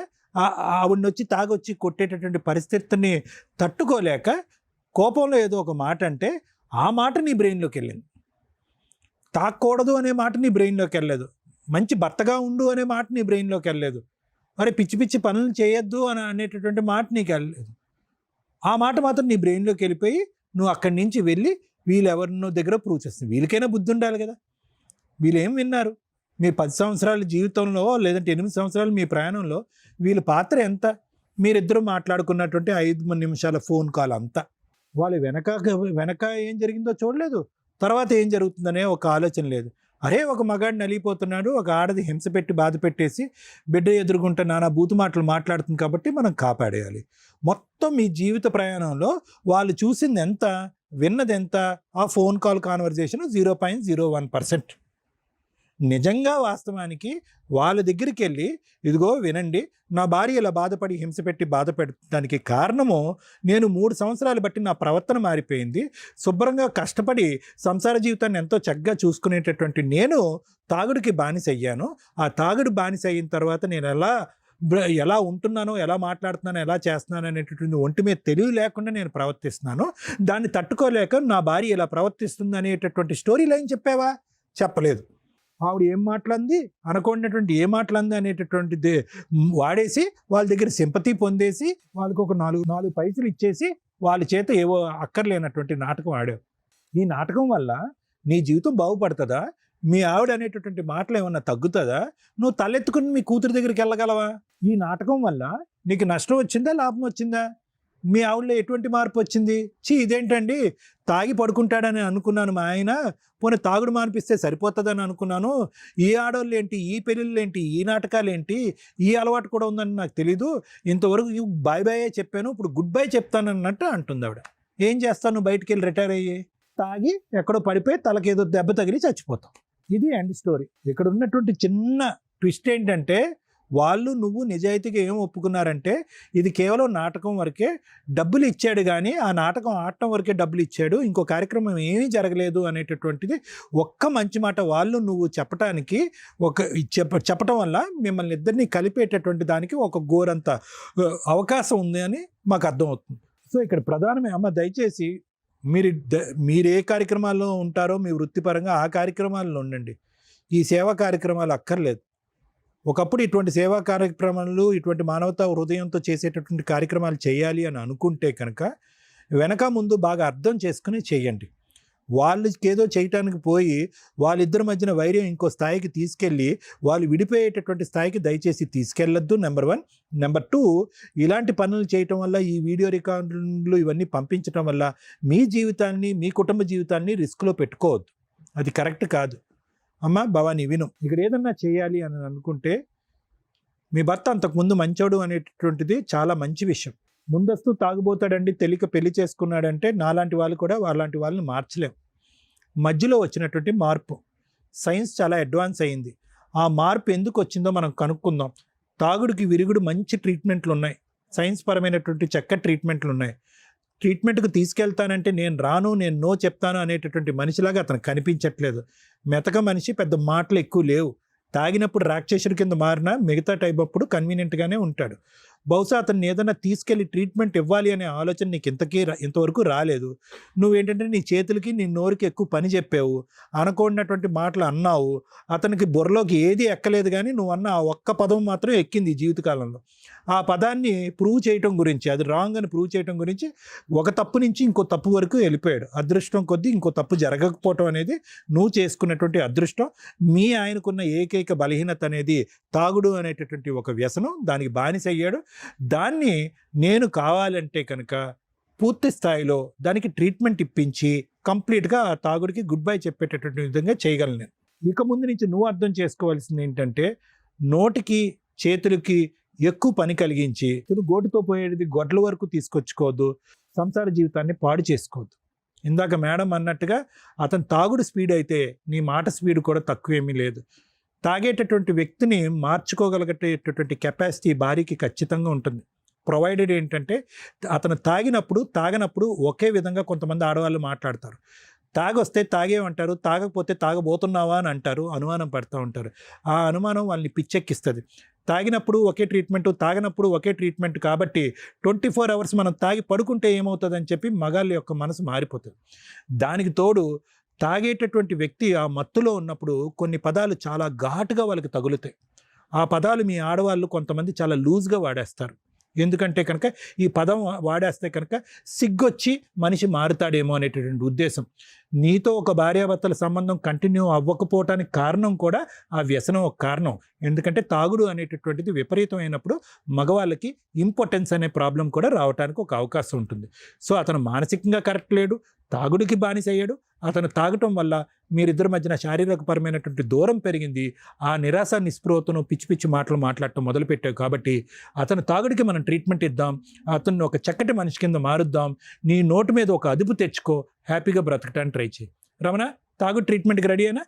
ఆవిడని వచ్చి తాగొచ్చి కొట్టేటటువంటి పరిస్థితిని తట్టుకోలేక కోపంలో ఏదో ఒక మాట అంటే, ఆ మాట నీ బ్రెయిన్లోకి వెళ్ళింది. తాగకూడదు అనే మాట నీ బ్రెయిన్లోకి వెళ్ళలేదు. మంచి భర్తగా ఉండు అనే మాట నీ బ్రెయిన్లోకి వెళ్ళలేదు. మరి పిచ్చి పిచ్చి పనులు చేయొద్దు అని అనేటటువంటి మాట నీకు వెళ్ళలేదు. ఆ మాట మాత్రం నీ బ్రెయిన్లోకి వెళ్ళిపోయి నువ్వు అక్కడి నుంచి వెళ్ళి వీళ్ళెవరినో దగ్గర ప్రూవ్ చేస్తుంది. వీళ్ళకైనా బుద్ధి ఉండాలి కదా. వీళ్ళు ఏం విన్నారు? మీ 10 సంవత్సరాల జీవితంలో, లేదంటే 8 సంవత్సరాలు మీ ప్రయాణంలో వీళ్ళ పాత్ర ఎంత? మీరిద్దరూ మాట్లాడుకున్నటువంటి 5 నిమిషాల ఫోన్ కాల్ అంతా. వాళ్ళు వెనక ఏం జరిగిందో చూడలేదు, తర్వాత ఏం జరుగుతుందనే ఒక ఆలోచన లేదు. అరే, ఒక మగాడు నలిగిపోతున్నాడు, ఒక ఆడది హింస పెట్టి బాధ పెట్టేసి బిడ్డ ఎదురుగుంటే నానా బూతు మాటలు మాట్లాడుతుంది కాబట్టి మనం కాపాడేయాలి. మొత్తం మీ జీవిత ప్రయాణంలో వాళ్ళు చూసింది ఎంత, విన్నది ఎంత? ఆ ఫోన్ కాల్ కాన్వర్జేషన్ 0.01%. నిజంగా వాస్తవానికి వాళ్ళ దగ్గరికి వెళ్ళి, ఇదిగో వినండి, నా భార్య ఇలా బాధపడి హింస పెట్టి బాధ పెట్టడానికి కారణము నేను 3 సంవత్సరాలు బట్టి నా ప్రవర్తన మారిపోయింది. శుభ్రంగా కష్టపడి సంసార జీవితాన్ని ఎంతో చక్కగా చూసుకునేటటువంటి నేను తాగుడికి బానిస అయ్యాను. ఆ తాగుడు బానిస అయిన తర్వాత నేను ఎలా ఉంటున్నానో, ఎలా మాట్లాడుతున్నానో, ఎలా చేస్తున్నాను అనేటటువంటి ఒంటి మీద తెలివి లేకుండా నేను ప్రవర్తిస్తున్నాను. దాన్ని తట్టుకోలేక నా భార్య ఇలా ప్రవర్తిస్తుంది అనేటటువంటి స్టోరీ లైన్ చెప్పావా? చెప్పలేదు. ఆవిడ ఏం మాట్లాడింది, అనుకున్నటువంటి ఏ మాట్లాడింది అనేటటువంటిది వాడేసి వాళ్ళ దగ్గర సింపతి పొందేసి వాళ్ళకి ఒక 4 పైసలు ఇచ్చేసి వాళ్ళ చేత ఏవో అక్కర్లేనటువంటి నాటకం ఆడావు. ఈ నాటకం వల్ల నీ జీవితం బాగుపడుతుందా? మీ ఆవిడ అనేటటువంటి మాటలు ఏమన్నా తగ్గుతుందా? నువ్వు తలెత్తుకుని మీ కూతురు దగ్గరికి వెళ్ళగలవా? ఈ నాటకం వల్ల నీకు నష్టం వచ్చిందా, లాభం వచ్చిందా? మీ ఆవిడలో ఎటువంటి మార్పు వచ్చింది? ఇదేంటండి, తాగి పడుకుంటాడని అనుకున్నాను మా ఆయన, పోనీ తాగుడు మానిపిస్తే సరిపోతుందని అనుకున్నాను. ఈ ఆడవాళ్ళు ఏంటి, ఈ పెళ్ళిళ్ళు ఏంటి, ఈ నాటకాలు ఏంటి, ఈ అలవాటు కూడా ఉందని నాకు తెలీదు. ఇంతవరకు బాయ్ బాయే చెప్పాను, ఇప్పుడు గుడ్ బై చెప్తానన్నట్టు అంటుంది ఆవిడ. ఏం చేస్తాను? బయటికి వెళ్ళి రిటైర్ అయ్యి తాగి ఎక్కడో పడిపోయి తలకేదో దెబ్బ తగిలి చచ్చిపోతాం. ఇది ఎండ్ స్టోరీ. ఇక్కడ ఉన్నటువంటి చిన్న ట్విస్ట్ ఏంటంటే, వాళ్ళు నువ్వు నిజాయితీగా ఏం ఒప్పుకున్నారంటే, ఇది కేవలం నాటకం వరకే, డబ్బులు ఇచ్చాడు కానీ ఆ నాటకం ఆడటం వరకే డబ్బులు ఇచ్చాడు, ఇంకో కార్యక్రమం ఏమీ జరగలేదు అనేటటువంటిది ఒక్క మంచి మాట వాళ్ళు నువ్వు చెప్పటానికి చెప్పటం వల్ల మిమ్మల్ని ఇద్దరిని కలిపేటటువంటి దానికి ఒక గోరంత అవకాశం ఉంది అని మాకు అర్థమవుతుంది. సో ఇక్కడ ప్రధానమే, అమ్మ దయచేసి మీరు ఏ కార్యక్రమాల్లో ఉంటారో మీ వృత్తిపరంగా ఆ కార్యక్రమాల్లో ఉండండి. ఈ సేవా కార్యక్రమాలు అక్కర్లేదు. ఒకప్పుడు ఇటువంటి సేవా కార్యక్రమాలు, ఇటువంటి మానవతా హృదయంతో చేసేటటువంటి కార్యక్రమాలు చేయాలి అని అనుకుంటే కనుక వెనక ముందు బాగా అర్థం చేసుకుని చేయండి. వాళ్ళకి ఏదో చేయటానికి పోయి వాళ్ళిద్దరి మధ్యన వైర్యం ఇంకో స్థాయికి తీసుకెళ్ళి వాళ్ళు విడిపోయేటటువంటి స్థాయికి దయచేసి తీసుకెళ్ళొద్దు. నెంబర్ 1. నెంబర్ 2, ఇలాంటి పనులు చేయటం వల్ల, ఈ వీడియో రికార్డులు ఇవన్నీ పంపించడం వల్ల మీ జీవితాన్ని, మీ కుటుంబ జీవితాన్ని రిస్క్లో పెట్టుకోవద్దు. అది కరెక్ట్ కాదు. అమ్మ భవానీ విను, ఇక్కడ ఏదన్నా చేయాలి అని అనుకుంటే, మీ భర్త అంతకుముందు మంచోడు అనేటటువంటిది చాలా మంచి విషయం. ముందస్తు తాగుబోతాడండి, తెలియక పెళ్లి చేసుకున్నాడంటే నాలాంటి వాళ్ళు కూడా వాళ్ళలాంటి వాళ్ళని మార్చలేం. మధ్యలో వచ్చినటువంటి మార్పు, సైన్స్ చాలా అడ్వాన్స్ అయింది. ఆ మార్పు ఎందుకు వచ్చిందో మనం కనుక్కుందాం. తాగుడికి విరుగుడు మంచి ట్రీట్మెంట్లు ఉన్నాయి, సైన్స్ పరమైనటువంటి చక్కటి ట్రీట్మెంట్లు ఉన్నాయి. ట్రీట్మెంట్కి తీసుకెళ్తానంటే నేను రాను, నేను నో చెప్తాను అనేటటువంటి మనిషిలాగా అతను కనిపించట్లేదు. మెతక మనిషి, పెద్ద మాటలు ఎక్కువ లేవు. తాగినప్పుడు రాక్షసుడి కింద మారినా మిగతా టైప్ అప్పుడు కన్వీనియంట్గానే ఉంటాడు. బహుశా అతన్ని ఏదైనా తీసుకెళ్ళి ట్రీట్మెంట్ ఇవ్వాలి అనే ఆలోచన నీకు ఇంతవరకు రాలేదు. నువ్వేంటంటే నీ చేతులకి నీ నోరుకి ఎక్కువ పని చెప్పావు, అనకూడనటువంటి మాటలు అన్నావు. అతనికి బుర్రలోకి ఏది ఎక్కలేదు, కానీ నువ్వు అన్న ఆ ఒక్క పదం మాత్రం ఎక్కింది ఈ జీవితకాలంలో. ఆ పదాన్ని ప్రూవ్ చేయటం గురించి, అది రాంగ్ అని ప్రూవ్ చేయటం గురించి ఒక తప్పు నుంచి ఇంకో తప్పు వరకు వెళ్ళిపోయాడు. అదృష్టం కొద్దీ ఇంకో తప్పు జరగకపోవటం అనేది నువ్వు చేసుకున్నటువంటి అదృష్టం. మీ ఆయనకున్న ఏకైక బలహీనత అనేది తాగుడు అనేటటువంటి ఒక వ్యసనం, దానికి బానిస అయ్యాడు. దాన్ని నేను కావాలంటే కనుక పూర్తి స్థాయిలో దానికి ట్రీట్మెంట్ ఇప్పించి కంప్లీట్గా ఆ తాగుడికి గుడ్ బై చెప్పేటటువంటి విధంగా చేయగలను నేను. ఇక ముందు నుంచి నువ్వు అర్థం చేసుకోవాల్సింది ఏంటంటే, నోటికి చేతులకి ఎక్కువ పని కలిగించి గోటుతో పోయేది గొడ్ల వరకు తీసుకొచ్చుకోవద్దు, సంసార జీవితాన్ని పాడు చేసుకోవద్దు. ఇందాక మేడం అన్నట్టుగా అతను తాగుడు స్పీడ్ అయితే నీ మాట స్పీడ్ కూడా తక్కువేమీ లేదు. తాగేటటువంటి వ్యక్తిని మార్చుకోగలిగేటటువంటి కెపాసిటీ భార్యకి ఖచ్చితంగా ఉంటుంది. ప్రొవైడెడ్ ఏంటంటే అతను తాగనప్పుడు ఒకే విధంగా కొంతమంది ఆడవాళ్ళు మాట్లాడతారు. తాగొస్తే తాగేమంటారు, తాగకపోతే తాగబోతున్నావా అని అంటారు, అనుమానం పడుతూ ఉంటారు. ఆ అనుమానం వాళ్ళని పిచ్చెక్కిస్తుంది. తాగినప్పుడు ఒకే ట్రీట్మెంట్, తాగినప్పుడు ఒకే ట్రీట్మెంట్ కాబట్టి 24 hours మనం తాగి పడుకుంటే ఏమవుతుందని చెప్పి మగాళ్ళ యొక్క మనసు మారిపోతుంది. దానికి తోడు తాగేటటువంటి వ్యక్తి ఆ మత్తులో ఉన్నప్పుడు కొన్ని పదాలు చాలా ఘాటుగా వాళ్ళకి తగులుతాయి. ఆ పదాలు మీ ఆడవాళ్ళు కొంతమంది చాలా లూజ్గా వాడేస్తారు. ఎందుకంటే కనుక ఈ పదం వాడేస్తే కనుక సిగ్గొచ్చి మనిషి మారుతాడేమో అనేటటువంటి ఉద్దేశం. నీతో ఒక భార్యాభర్తల సంబంధం కంటిన్యూ అవ్వకపోవటానికి కారణం కూడా ఆ వ్యసనం ఒక కారణం. ఎందుకంటే తాగుడు అనేటటువంటిది విపరీతమైనప్పుడు మగవాళ్ళకి ఇంపార్టెన్స్ అనే ప్రాబ్లం కూడా రావడానికి ఒక అవకాశం ఉంటుంది. సో అతను మానసికంగా కరెక్ట్ లేడు, తాగుడికి బానిస అయ్యాడు. అతను తాగటం వల్ల మీరిద్దరి మధ్యన శారీరకపరమైనటువంటి దూరం పెరిగింది. ఆ నిరాశ నిస్పృహతను పిచ్చి పిచ్చి మాటలు మాట్లాడటం మొదలుపెట్టావు. కాబట్టి అతను తాగుడికి మనం ట్రీట్మెంట్ ఇద్దాం, అతన్ని ఒక చక్కటి మనిషి కింద మారుద్దాం. నీ నోటి మీద ఒక అదుపు తెచ్చుకో, హ్యాపీగా బ్రతకటానికి ట్రై చేయి. రమణ, తాగుడు ట్రీట్మెంట్కి రెడీ అయినా?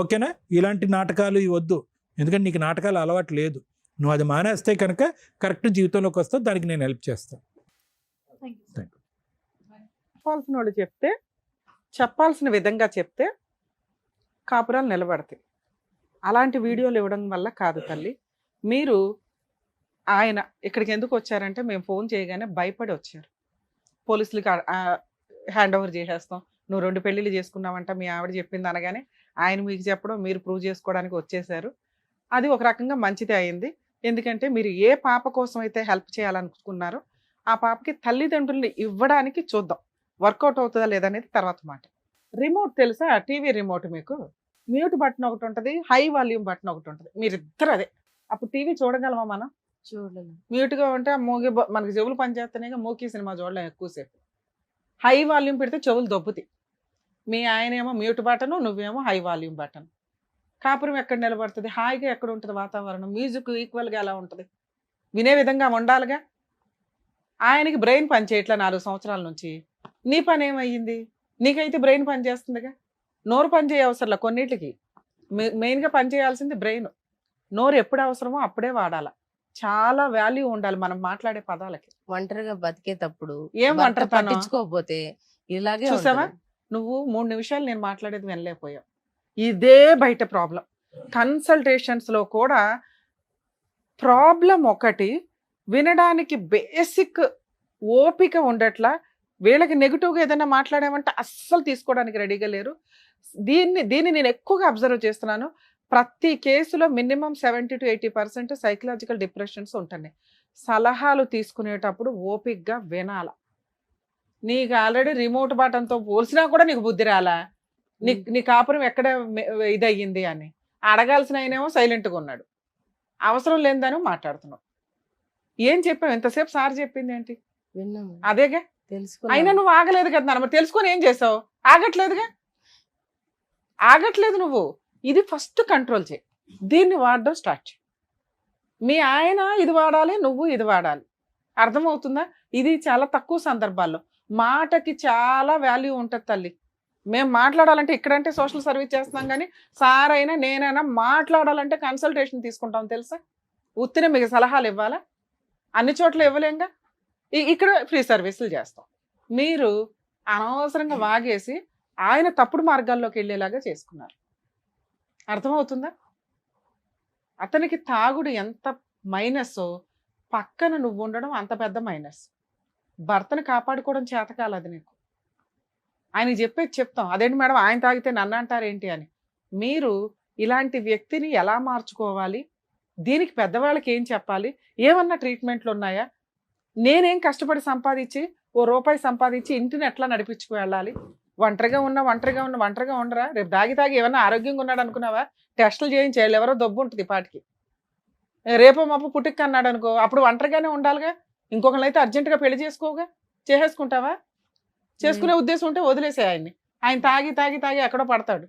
ఓకేనా? ఇలాంటి నాటకాలు వద్దు, ఎందుకంటే నీకు నాటకాలు అలవాటు లేదు. నువ్వు అది మానేస్తే కనుక కరెక్ట్ జీవితంలోకి వస్తావు, దానికి నేను హెల్ప్ చేస్తాను. చెప్పాల్సిన వాళ్ళు చెప్తే, చెప్పాల్సిన విధంగా చెప్తే కాపురాలు నిలబడతాయి. అలాంటి వీడియోలు ఇవ్వడం వల్ల కాదు తల్లి. మీరు ఆయన ఇక్కడికి ఎందుకు వచ్చారంటే, మేము ఫోన్ చేయగానే భయపడి వచ్చారు. పోలీసులకి హ్యాండ్ ఓవర్ చేసేస్తాం, నువ్వు 2 పెళ్ళిళ్ళు చేసుకున్నావంట మీ ఆవిడ చెప్పింది అనగానే ఆయన మీకు చెప్పడం, మీరు ప్రూవ్ చేసుకోవడానికి వచ్చేసారు. అది ఒక రకంగా మంచిదే అయింది. ఎందుకంటే మీరు ఏ పాప కోసం అయితే హెల్ప్ చేయాలనుకున్నారో ఆ పాపకి తల్లిదండ్రుల్ని ఇవ్వడానికి చూద్దాం. వర్కౌట్ అవుతుందా లేదనేది తర్వాత మాట. రిమోట్ తెలుసా? టీవీ రిమోట్ మీకు మ్యూట్ బటన్ ఒకటి ఉంటుంది, హై వాల్యూమ్ బటన్ ఒకటి ఉంటుంది. మీరిద్దరు అదే. అప్పుడు టీవీ చూడగలమా మనం? చూడలేదు. మ్యూట్గా ఉంటే మనకి చెవులు పనిచేస్తున్నాయి, మూకీ సినిమా చూడలేం ఎక్కువసేపు. హై వాల్యూమ్ పెడితే చెవులు దొబ్బుతాయి. మీ ఆయన ఏమో మ్యూట్ బటను, నువ్వేమో హై వాల్యూమ్ బటన్. కాపురం ఎక్కడ నిలబడుతుంది? హాయిగా ఎక్కడ ఉంటుంది వాతావరణం? మ్యూజిక్ ఈక్వల్గా ఎలా ఉంటుంది? వినే విధంగా ఉండాలిగా. ఆయనకి బ్రెయిన్ పనిచేయట్లా 4 సంవత్సరాల నుంచి. నీ పని ఏమయ్యింది? నీకైతే బ్రెయిన్ పనిచేస్తుందిగా. నోరు పనిచేయ అవసరంలా కొన్నిటికి. మెయిన్గా పనిచేయాల్సింది బ్రెయిన్. నోరు ఎప్పుడు అవసరమో అప్పుడే వాడాలి. చాలా వాల్యూ ఉండాలి మనం మాట్లాడే పదాలకి. ఒంటరిగా బతికేటప్పుడు ఏం భర్త ఒంటరితనం? పట్టించుకోకపోతే ఇలాగే చూసావా? ఉంటది. నువ్వు 3 నిమిషాలు నేను మాట్లాడేది వినలేకపోయావు. ఇదే బయట ప్రాబ్లం. కన్సల్టేషన్స్లో కూడా ప్రాబ్లం ఒకటి, వినడానికి బేసిక్ ఓపిక ఉండట్లా. వీళ్ళకి నెగిటివ్గా ఏదైనా మాట్లాడామంటే అస్సలు తీసుకోవడానికి రెడీగా లేరు. దీన్ని నేను ఎక్కువగా అబ్జర్వ్ చేస్తున్నాను. ప్రతి కేసులో మినిమం 70 to 80% సైకలాజికల్ డిప్రెషన్స్ ఉంటున్నాయి. సలహాలు తీసుకునేటప్పుడు ఓపిక్గా వినాల. నీకు ఆల్రెడీ రిమోట్ బటన్తో పోల్సినా కూడా నీకు బుద్ధి రాలా? నీ కాపురం ఎక్కడ ఇదయ్యింది అని అడగాల్సిన ఆయనేమో సైలెంట్గా ఉన్నాడు. అవసరం లేనిదని మాట్లాడుతున్నావు. ఏం చెప్పావు ఎంతసేపు? సార్ చెప్పింది ఏంటి? విన్నాము, అదేగా. తెలుసుకున్నాము. అయినా నువ్వు ఆగలేదు కదా నాన్న. మరి తెలుసుకొని ఏం చేసావు? ఆగట్లేదుగా. ఆగట్లేదు నువ్వు. ఇది ఫస్ట్ కంట్రోల్ చేయి. దీన్ని వాడడం స్టార్ట్ చేయి. మీ ఆయన ఇది వాడాలి, నువ్వు ఇది వాడాలి. అర్థమవుతుందా? ఇది చాలా తక్కువ సందర్భాల్లో. మాటకి చాలా వాల్యూ ఉంటుంది తల్లి. మేము మాట్లాడాలంటే ఇక్కడంటే సోషల్ సర్వీస్ చేస్తున్నాం కానీ సార్ అయినా నేనైనా మాట్లాడాలంటే కన్సల్టేషన్ తీసుకుంటాం తెలుసా? ఉత్తినే మీకు సలహాలు ఇవ్వాలా? అన్ని చోట్ల ఇవ్వలేంగా. ఇక్కడ ఫ్రీ సర్వీసులు చేస్తాం. మీరు అనవసరంగా వాగేసి ఆయన తప్పుడు మార్గాల్లోకి వెళ్ళేలాగా చేసుకున్నారు. అర్థమవుతుందా? అతనికి తాగుడు ఎంత మైనస్, పక్కన నువ్వు ఉండడం అంత పెద్ద మైనస్. భర్తను కాపాడుకోవడం చేతకాలది నీకు. ఆయన చెప్పేది చెప్తాం, అదేంటి మేడం ఆయన తాగితే నన్ను అంటారేంటి అని. మీరు ఇలాంటి వ్యక్తిని ఎలా మార్చుకోవాలి, దీనికి పెద్దవాళ్ళకి ఏం చెప్పాలి, ఏమన్నా ట్రీట్మెంట్లు ఉన్నాయా? నేనేం కష్టపడి సంపాదించి ₹1 సంపాదించి ఇంటిని ఎట్లా నడిపించుకు వెళ్ళాలి? ఒంటరిగా ఉండరా? రేపు తాగి ఏమన్నా ఆరోగ్యంగా ఉన్నాడు అనుకున్నావా? టెస్టులు చేయించేయాలి, ఎవరో దబ్బు ఉంటుంది పాటికి. రేపో మాపు పుట్టుక అన్నాడు అనుకో, అప్పుడు ఒంటరిగానే ఉండాలిగా. ఇంకొకరిని అయితే అర్జెంటుగా పెళ్లి చేసుకోగా, చేసేసుకుంటావా? చేసుకునే ఉద్దేశం ఉంటే వదిలేసే ఆయన్ని. ఆయన తాగి ఎక్కడో పడతాడు.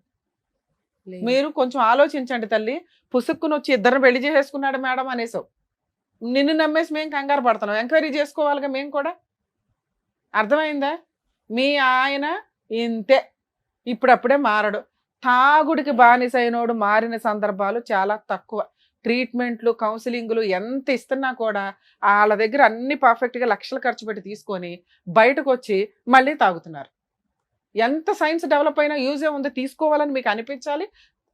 మీరు కొంచెం ఆలోచించండి తల్లి. పుసుక్కుని వచ్చి ఇద్దరిని పెళ్లి చేసేసుకున్నాడు మేడం అనేసావు. నిన్ను నమ్మేసి మేము కంగారు పడుతున్నాం. ఎంక్వైరీ చేసుకోవాలిగా మేము కూడా. అర్థమైందా? మీ ఆయన ఇంతే, ఇప్పుడప్పుడే మారడు. తాగుడికి బానిసైనోడు మారిన సందర్భాలు చాలా తక్కువ. ట్రీట్మెంట్లు, కౌన్సిలింగ్లు ఎంత ఇస్తున్నా కూడా వాళ్ళ దగ్గర అన్ని పర్ఫెక్ట్గా లక్షలు ఖర్చు పెట్టి తీసుకొని బయటకు వచ్చి మళ్ళీ తాగుతున్నారు. ఎంత సైన్స్ డెవలప్ అయినా యూజే ఉంది. తీసుకోవాలని మీకు అనిపించాలి,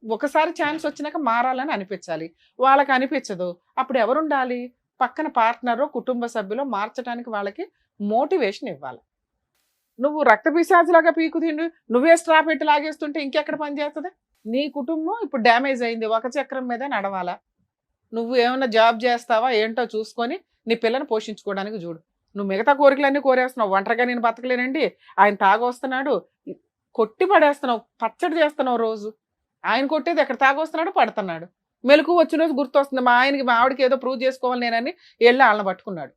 ఒకసారి ఛాన్స్ వచ్చినాక మారాలని అనిపించాలి. వాళ్ళకి అనిపించదు. అప్పుడు ఎవరుండాలి? పక్కన పార్ట్నరు, కుటుంబ సభ్యులు మార్చడానికి వాళ్ళకి మోటివేషన్ ఇవ్వాలి. నువ్వు రక్త పిశాచులాగా పీకు తిండి, నువ్వే స్ట్రా పెట్టి లాగేస్తుంటే ఇంకెక్కడ పని చేస్తుంది? నీ కుటుంబం ఇప్పుడు డ్యామేజ్ అయింది, ఒక చక్రం మీద నడవాలా? నువ్వు ఏమన్నా జాబ్ చేస్తావా ఏంటో చూసుకొని నీ పిల్లని పోషించుకోవడానికి చూడు. నువ్వు మిగతా కోరికలన్నీ కోరేస్తున్నావు. ఒంటరిగా నేను బతకలేనండి, ఆయన తాగొస్తున్నాడు, కొట్టి పడేస్తున్నావు, పచ్చడి చేస్తున్నావు రోజు. ఆయన కొట్టేది ఎక్కడ తాగొస్తున్నాడు, పడుతున్నాడు. మెలకు వచ్చిన రోజు గుర్తొస్తుంది, మా ఆవిడకి ఏదో ప్రూవ్ చేసుకోవాలి నేనని వెళ్ళి వాళ్ళని పట్టుకున్నాడు.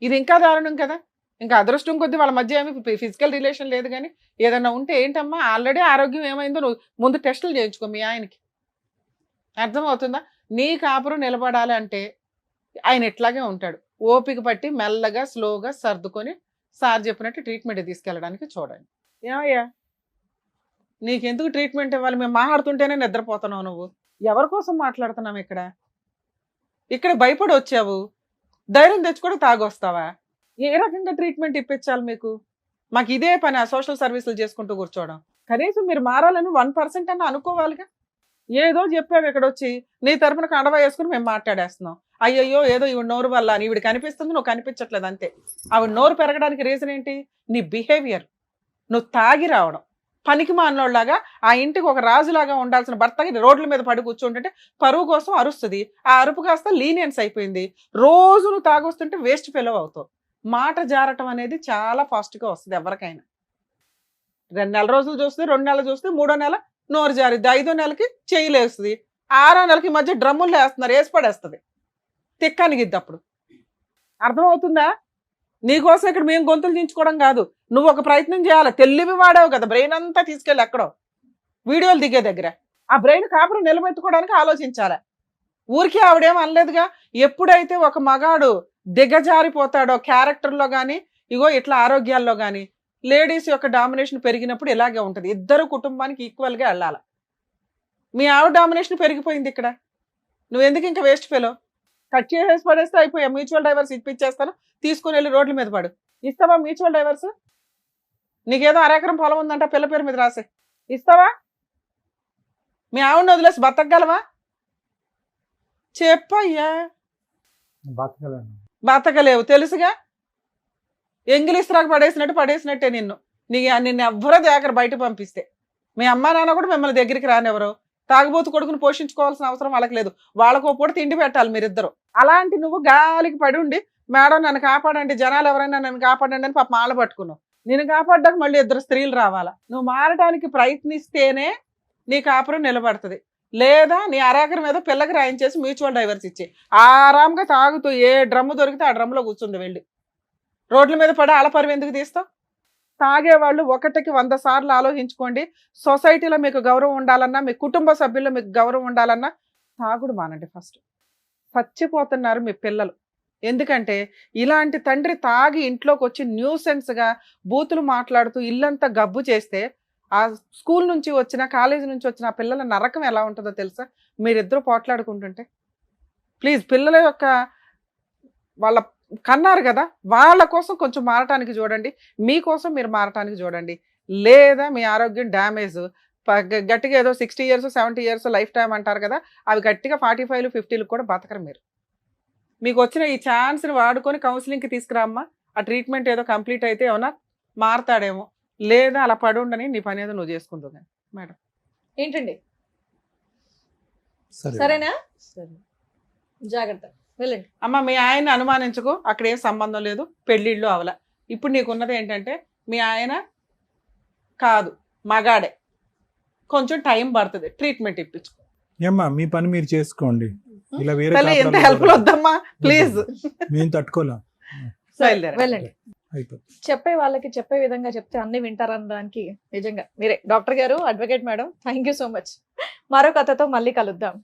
ఇది ఇంకా దారుణం కదా. ఇంకా అదృష్టం కొద్దీ వాళ్ళ మధ్య ఏమి ఫిజికల్ రిలేషన్ లేదు, కానీ ఏదన్నా ఉంటే ఏంటమ్మా, ఆల్రెడీ ఆరోగ్యం ఏమైందో నువ్వు ముందు టెస్టులు చేయించుకో మీ ఆయనకి. అర్థమవుతుందా? నీ కాపురం నిలబడాలి అంటే ఆయన ఎట్లాగే ఉంటాడు. ఓపిక పట్టి మెల్లగా స్లోగా సర్దుకొని సార్ చెప్పినట్టు ట్రీట్మెంట్ తీసుకెళ్ళడానికి చూడండి. ఏమయ్యా నీకెందుకు ట్రీట్మెంట్ ఇవ్వాలి? మేము మాట్లాడుతుంటేనే నిద్రపోతున్నావు. నువ్వు ఎవరి కోసం మాట్లాడుతున్నావు? ఇక్కడ భయపడి వచ్చావు, ధైర్యం తెచ్చుకొని తాగొస్తావా? ఏ రకంగా ట్రీట్మెంట్ ఇప్పించాలి మీకు? మాకు ఇదే పని, ఆ సోషల్ సర్వీసులు చేసుకుంటూ కూర్చోవడం. కనీసం మీరు మారాలని 1% అన్న అనుకోవాలిగా. ఏదో చెప్పావు ఇక్కడ వచ్చి, నీ తరపున కండవా వేసుకుని మేము మాట్లాడేస్తున్నాం. అయ్యయ్యో ఏదో ఈవిడ నోరు వల్ల అని. ఈవిడ కనిపిస్తుంది, నువ్వు కనిపించట్లేదు అంతే. ఆవిడ నోరు పెరగడానికి రీజన్ ఏంటి? నీ బిహేవియర్. నువ్వు తాగి రావడం, పనికి మానోళ్ళలాగా ఆ ఇంటికి ఒక రాజులాగా ఉండాల్సిన భర్తకి రోడ్ల మీద పడి కూర్చుంటుంటే పరువు కోసం అరుస్తుంది. ఆ అరుపు కాస్త లీనియన్స్ అయిపోయింది. రోజు నువ్వు తాగొస్తుంటే వేస్ట్ ఫెలో అవుతావు. మాట జారటం అనేది చాలా ఫాస్ట్గా వస్తుంది ఎవరికైనా. 2 నెల రోజులు చూస్తుంది, 2 నెలలు చూస్తే, 3వ నెల నోరు జారిద్ది, 5వ నెలకి చెయ్యి లేస్తుంది, 6వ నెలకి మధ్య డ్రమ్ములు వేస్తున్నారు, వేసి పడేస్తుంది, తిక్కనిగిద్ది. అప్పుడు అర్థమవుతుందా? నీకోసం ఇక్కడ మేము గొంతులు దించుకోవడం కాదు, నువ్వు ఒక ప్రయత్నం చేయాలి. తెలివి వాడావు కదా, బ్రెయిన్ అంతా తీసుకెళ్ళి ఎక్కడో వీడియోలు దిగే దగ్గర ఆ బ్రెయిన్ కాపురం నిలబెట్టుకోవడానికి ఆలోచించాలి. ఊరికే ఆవిడేం అనలేదుగా. ఎప్పుడైతే ఒక మగాడు దిగజారిపోతాడో క్యారెక్టర్లో కానీ, ఇగో ఇట్లా ఆరోగ్యాల్లో కానీ, లేడీస్ యొక్క డామినేషన్ పెరిగినప్పుడు ఇలాగే ఉంటుంది. ఇద్దరు కుటుంబానికి ఈక్వల్గా వెళ్ళాలి. మీ ఆవిడ డామినేషన్ పెరిగిపోయింది ఇక్కడ. నువ్వెందుకు ఇంకా వేస్ట్ ఫెలో? కట్ చేసేసి పడేస్తే అయిపోయా. మ్యూచువల్ డైవర్స్ ఇప్పించేస్తాను, తీసుకుని వెళ్ళి రోడ్ల మీద పడు. ఇస్తావా మ్యూచువల్ డైవర్స్? నీకేదో 1 ఎకరం పొలం ఉందంట, పిల్ల పేరు మీద రాసే. ఇస్తావా? మీ ఆవిడని వదిలేసి బతకగలవా? చెప్పయ్యా. బతకలేవు తెలుసుగా. ఎంగిలిస్త్రాకు పడేసినట్టే నిన్ను ఎవ్వరో దగ్గర బయట పంపిస్తే. మీ అమ్మా నాన్న కూడా మిమ్మల్ని దగ్గరికి రానివ్వరు. తాగుబోతు కొడుకుని పోషించుకోవాల్సిన అవసరం వాళ్ళకి లేదు. వాళ్ళకు పూట తిండి పెట్టాలి మీరిద్దరు. అలాంటి నువ్వు గాలికి పడి ఉండి, మేడం నన్ను కాపాడండి, జనాలు ఎవరైనా నన్ను కాపాడండి అని పాప మాల పట్టుకున్నావు. నేను కాపాడ్డానికి మళ్ళీ 2 స్త్రీలు రావాలా? నువ్వు మారడానికి ప్రయత్నిస్తేనే నీ కాపురం నిలబడుతుంది. లేదా నీ అరాకర మీద పిల్లకి రాయించేసి మ్యూచువల్ డైవర్స్ ఇచ్చి ఆరాంగా తాగుతూ ఏ డ్రమ్ము దొరికితే ఆ డ్రమ్లో కూర్చుంది వెళ్ళి. రోడ్ల మీద పడి ఆలపరివి ఎందుకు తీస్తావు? తాగేవాళ్ళు 1కి 100 సార్లు ఆలోచించుకోండి. సొసైటీలో మీకు గౌరవం ఉండాలన్నా, మీ కుటుంబ సభ్యుల్లో మీకు గౌరవం ఉండాలన్నా తాగుడు మానండి. ఫస్ట్ చచ్చిపోతున్నారు మీ పిల్లలు. ఎందుకంటే ఇలాంటి తండ్రి తాగి ఇంట్లోకి వచ్చి న్యూసెన్స్గా బూతులు మాట్లాడుతూ ఇల్లంతా గబ్బు చేస్తే ఆ స్కూల్ నుంచి వచ్చిన కాలేజీ నుంచి వచ్చిన ఆ పిల్లల నరకం ఎలా ఉంటుందో తెలుసా? మీరిద్దరూ పోట్లాడుకుంటుంటే. ప్లీజ్ పిల్లల యొక్క వాళ్ళ కన్నారు కదా, వాళ్ళ కోసం కొంచెం మారటానికి చూడండి, మీకోసం మీరు మారటానికి చూడండి. లేదా మీ ఆరోగ్యం డ్యామేజ్ గట్టిగా ఏదో 60 years 70 years లైఫ్ టైం అంటారు కదా, అవి గట్టిగా 45 50 కూడా బతకరు మీరు. మీకు వచ్చిన ఈ ఛాన్స్ని వాడుకొని కౌన్సిలింగ్కి తీసుకురామ్మా. ఆ ట్రీట్మెంట్ ఏదో కంప్లీట్ అయితే ఏమన్నా మారతాడేమో, లేదా అలా పడి ఉండని నీ పని ఏదో నువ్వు చేసుకుంటావు కానీ. మేడం ఏంటండి? సరే సరేనా? సరే. జాగ్రత్త, వెళ్ళండి. అమ్మ మీ ఆయన్ని అనుమానించుకో, అక్కడ ఏం సంబంధం లేదు, పెళ్ళిళ్ళు అవల. ఇప్పుడు నీకున్నది ఏంటంటే మీ ఆయన కాదు మగాడే, కొంచెం టైం పడుతుంది, ట్రీట్మెంట్ ఇప్పించుకో. ఏమ్మా మీ పని మీరు చేసుకోండి, ఇలా వేరే తల్లి ఎంత కాపురాలు హెల్ప్ వద్దమ్మా ప్లీజ్. మేము తట్టుకోలేం. బయలుదేరా. వెళ్ళండి. అయిపోతుంది. చెప్పే వాళ్ళకి చెప్పే విధంగా చెప్తే అన్ని వింటారనడానికి నిజంగా మీరే డాక్టర్ గారు, advocate madam, thank you so much. మరో కథతో మళ్ళీ కలుద్దాం.